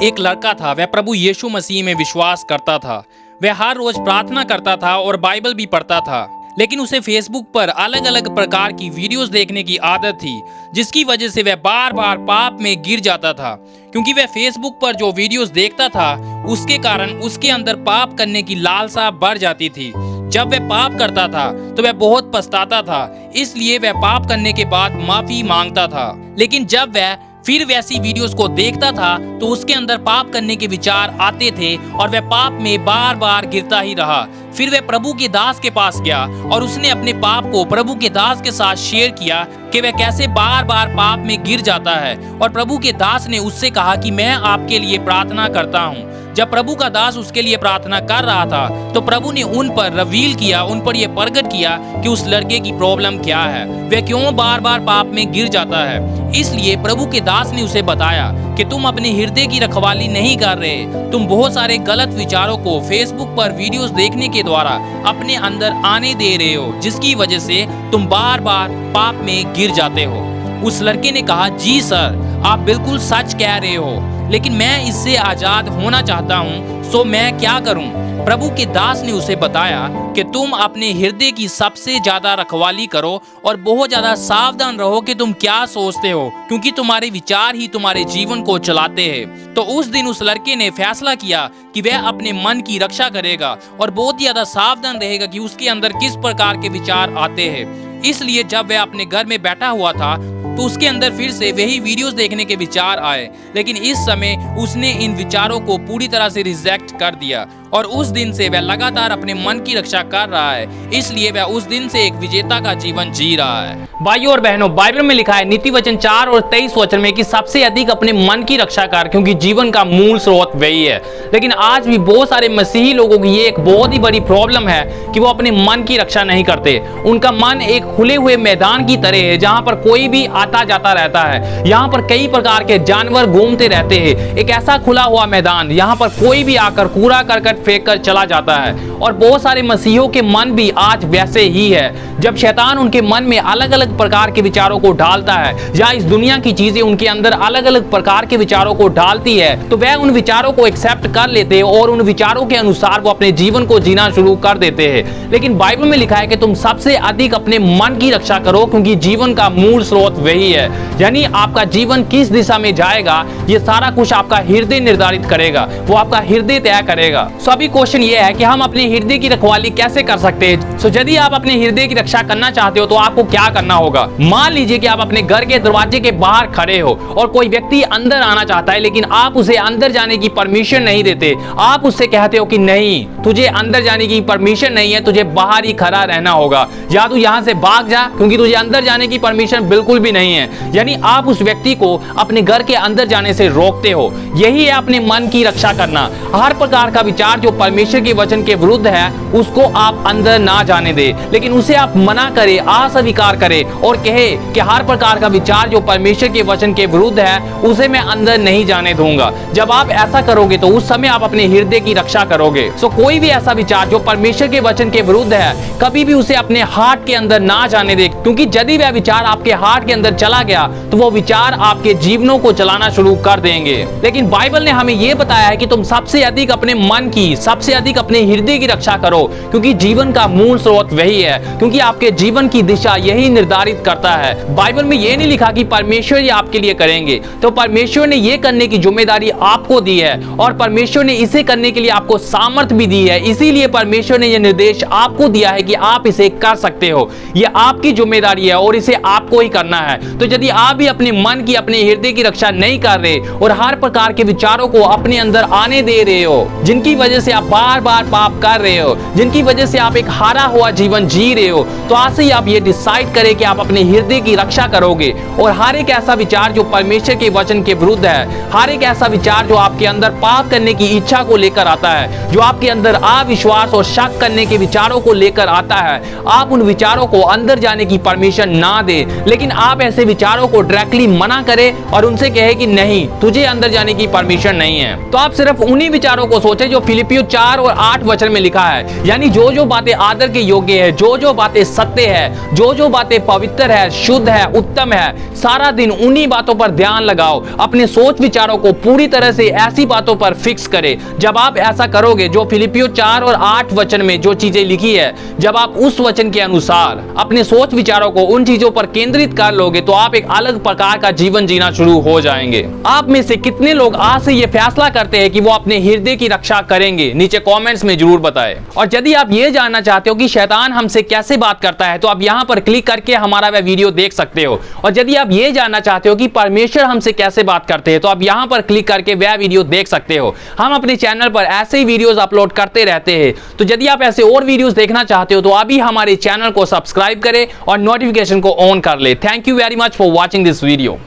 एक लड़का था। वह प्रभु यीशु मसीह में विश्वास करता था। वह हर रोज प्रार्थना करता था और बाइबल भी पढ़ता था, लेकिन उसे फेसबुक पर अलग अलग प्रकार की वीडियोस देखने की आदत थी, जिसकी वजह से वह बार बार पाप में गिर जाता था। क्योंकि वह फेसबुक पर जो वीडियोस देखता था, उसके कारण उसके अंदर पाप करने की लालसा बढ़ जाती थी। जब वह पाप करता था तो वह बहुत पछताता था, इसलिए वह पाप करने के बाद माफी मांगता था। लेकिन जब वह फिर वैसी वीडियोस को देखता था तो उसके अंदर पाप करने के विचार आते थे और वह पाप में बार बार गिरता ही रहा। फिर वह प्रभु के दास के पास गया और उसने अपने पाप को प्रभु के दास के साथ शेयर किया कि वह कैसे बार बार पाप में गिर जाता है। और प्रभु के दास ने उससे कहा कि मैं आपके लिए प्रार्थना करता हूँ। जब प्रभु का दास उसके लिए प्रार्थना कर रहा था तो प्रभु ने उन पर रिवील किया, उन पर यह प्रकट किया कि उस लड़के की प्रॉब्लम क्या है, वह क्यों बार बार पाप में गिर जाता है। इसलिए प्रभु के दास ने उसे बताया कि तुम अपने हृदय की रखवाली नहीं कर रहे, तुम बहुत सारे गलत विचारों को फेसबुक पर वीडियोस देखने के द्वारा अपने अंदर आने दे रहे हो, जिसकी वजह से तुम बार बार पाप में गिर जाते हो। उस लड़के ने कहा, जी सर, आप बिल्कुल सच कह रहे हो, लेकिन मैं इससे आजाद होना चाहता हूँ, सो मैं क्या करूँ। प्रभु के दास ने उसे बताया कि तुम अपने हृदय की सबसे ज्यादा रखवाली करो और बहुत ज्यादा सावधान रहो कि तुम क्या सोचते हो, क्योंकि तुम्हारे विचार ही तुम्हारे जीवन को चलाते हैं। तो उस दिन उस लड़के ने फैसला किया कि वह अपने मन की रक्षा करेगा और बहुत ज्यादा सावधान रहेगा कि उसके अंदर किस प्रकार के विचार आते हैं। इसलिए जब वह अपने घर में बैठा हुआ था तो उसके अंदर फिर से वही वीडियोस देखने के विचार आए, लेकिन इस समय उसने इन विचारों को पूरी तरह से रिजेक्ट कर दिया और उस दिन से वह लगातार अपने मन की रक्षा कर रहा है। इसलिए वह उस दिन से एक विजेता का जीवन जी रहा है। भाइयों और बहनों, बाइबल में लिखा है नीति वचन 4 और 23 वचन में कि सबसे अधिक अपने मन की रक्षा कर, क्योंकि जीवन का मूल स्रोत वही है। लेकिन आज भी बहुत सारे मसीही लोगों की ये एक बहुत ही बड़ी प्रॉब्लम है कि वो अपने मन की रक्षा नहीं करते। उनका मन एक खुले हुए मैदान की तरह है, जहां पर कोई भी आता जाता रहता है। यहाँ पर कई प्रकार के जानवर घूमते रहते हैं। एक ऐसा खुला हुआ मैदान, यहाँ पर कोई भी आकर कूड़ा करकट फेंक कर चला जाता है। और बहुत सारे मसीहियों के मन भी आज वैसे ही है। जब शैतान उनके मन में अलग अलग प्रकार के विचारों को डालता है, या इस दुनिया की चीजें उनके अंदर अलग अलग प्रकार के विचारों को डालती है, तो वह उन विचारों को एक्सेप्ट कर लेते हैं और उन विचारों के अनुसार वो अपने जीवन को जीना शुरू कर देते हैं। लेकिन बाइबल में लिखा है कि तुम सबसे अधिक अपने मन की रक्षा करो, क्योंकि जीवन का मूल स्रोत वही है। यानी आपका जीवन किस दिशा में जाएगा, ये सारा कुछ आपका हृदय निर्धारित करेगा, वो आपका हृदय तय करेगा। सो अभी क्वेश्चन ये है कि हम अपने हृदय की रखवाली कैसे कर सकते हैं। सो यदि आप अपने हृदय की रक्षा करना चाहते हो तो आपको क्या करना होगा। मान लीजिए कि आप अपने घर के दरवाजे के बाहर खड़े हो और कोई व्यक्ति अंदर आना चाहता है, लेकिन आप उसे अंदर जाने की परमिशन नहीं देते। आप उससे कहते हो कि नहीं, तुझे अंदर जाने की परमिशन नहीं है, तुझे बाहर ही खड़ा रहना होगा, या तू यहाँ से भाग जा, क्योंकि तुझे अंदर जाने की परमिशन बिल्कुल भी नहीं है। यानी आप उस व्यक्ति को अपने घर के अंदर जाने से रोकते हो। यही है अपने मन की रक्षा करना। हर प्रकार का विचार जो परमेश्वर के वचन के विरुद्ध है, उसको आप अंदर ना जाने दे, लेकिन उसे आप मना करे, अस्वीकार करे और कहे कि हर प्रकार का विचार जो परमेश्वर के वचन के विरुद्ध है, उसे मैं अंदर नहीं जाने दूंगा। जब आप ऐसा करोगे तो उस समय आप अपने हृदय की रक्षा करोगे। सो कोई भी ऐसा विचार जो परमेश्वर के वचन के विरुद्ध है, कभी भी उसे अपने हार्ट के अंदर ना जाने दे, क्योंकि यदि वह विचार आपके हार्ट के अंदर चला गया तो वो विचार आपके जीवनों को चलाना शुरू कर देंगे। लेकिन बाइबल ने हमें यह बताया है कि तुम सबसे अधिक अपने मन की, सबसे अधिक अपने हृदय की रक्षा करो, क्योंकि जीवन का मूल स्रोत वही है, क्योंकि आपके जीवन की दिशा यही निर्धारित करता है। बाइबल में यह नहीं लिखा कि परमेश्वर ये आपके लिए करेंगे, तो परमेश्वर ने यह करने की जिम्मेदारी आपको दी है और परमेश्वर ने इसे करने के लिए आपको सामर्थ्य भी दी है। इसीलिए परमेश्वर ने यह निर्देश आपको दिया है कि आप इसे कर सकते हो। यह आपकी जिम्मेदारी है और इसे आपको ही करना है। तो यदि आप भी अपने मन की, अपने हृदय की रक्षा नहीं कर रहे और हर प्रकार के विचारों को अपने अंदर आने दे रहे हो, जिनकी वजह से आप बार बार पाप कर रहे हो, जिनकी वजह से आप एक हारा हुआ जीवन जी रहे हो, तो आज से ही आप ये डिसाइड करें कि आप अपने हृदय की रक्षा करोगे। और हर एक ऐसा विचार जो परमेश्वर के वचन के विरुद्ध है, हर एक ऐसा विचार जो आपके अंदर पाप करने की इच्छा को लेकर आता है, जो आपके अंदर अविश्वास और शक करने के विचारों को लेकर आता है, आप उन विचारों को अंदर जाने की परमिशन ना दे, लेकिन आप ऐसे विचारों को डायरेक्टली मना करें और उनसे कहे कि नहीं, तुझे अंदर जाने की परमिशन नहीं है। तो आप सिर्फ उन्हीं विचारों को सोचें जो फिलिपियो 4 और 8 वचन में लिखा है। यानी जो जो बातें आदर के योग्य है, जो जो बातें सत्य है, जो जो बातें पवित्र है, शुद्ध है, उत्तम है, सारा दिन उन्हीं बातों पर ध्यान लगाओ। अपने सोच विचारों को पूरी तरह से ऐसी बातों पर फिक्स करें। जब आप ऐसा करोगे, जो फिलिपियो 4 और 8 वचन में जो चीजें लिखी है, जब आप उस वचन के अनुसार अपने सोच विचारों को उन चीजों पर केंद्रित कर लोगे, तो आप एक अलग प्रकार का जीवन जीना शुरू हो जाएंगे। आप में से कितने लोग आज से ये फैसला करते हैं कि वो अपने हृदय की रक्षा करेंगे? नीचे कमेंट्स में जरूर बताएं। और यदि आप ये जानना चाहते हो कि शैतान हमसे कैसे बात करता है, तो आप यहाँ पर क्लिक करके हमारा वह वीडियो देख सकते हो। और यदि आप ये जानना चाहते हो कि परमेश्वर हमसे कैसे बात करते हैं, तो आप यहाँ पर क्लिक करके वह वीडियो देख सकते हो। हम अपने चैनल पर ऐसे ही वीडियोस अपलोड करते रहते हैं। तो यदि आप ऐसे और वीडियोस देखना चाहते हो, तो अभी हमारे चैनल को सब्सक्राइब करें और नोटिफिकेशन को ऑन कर ले। Thank you very much for watching this video.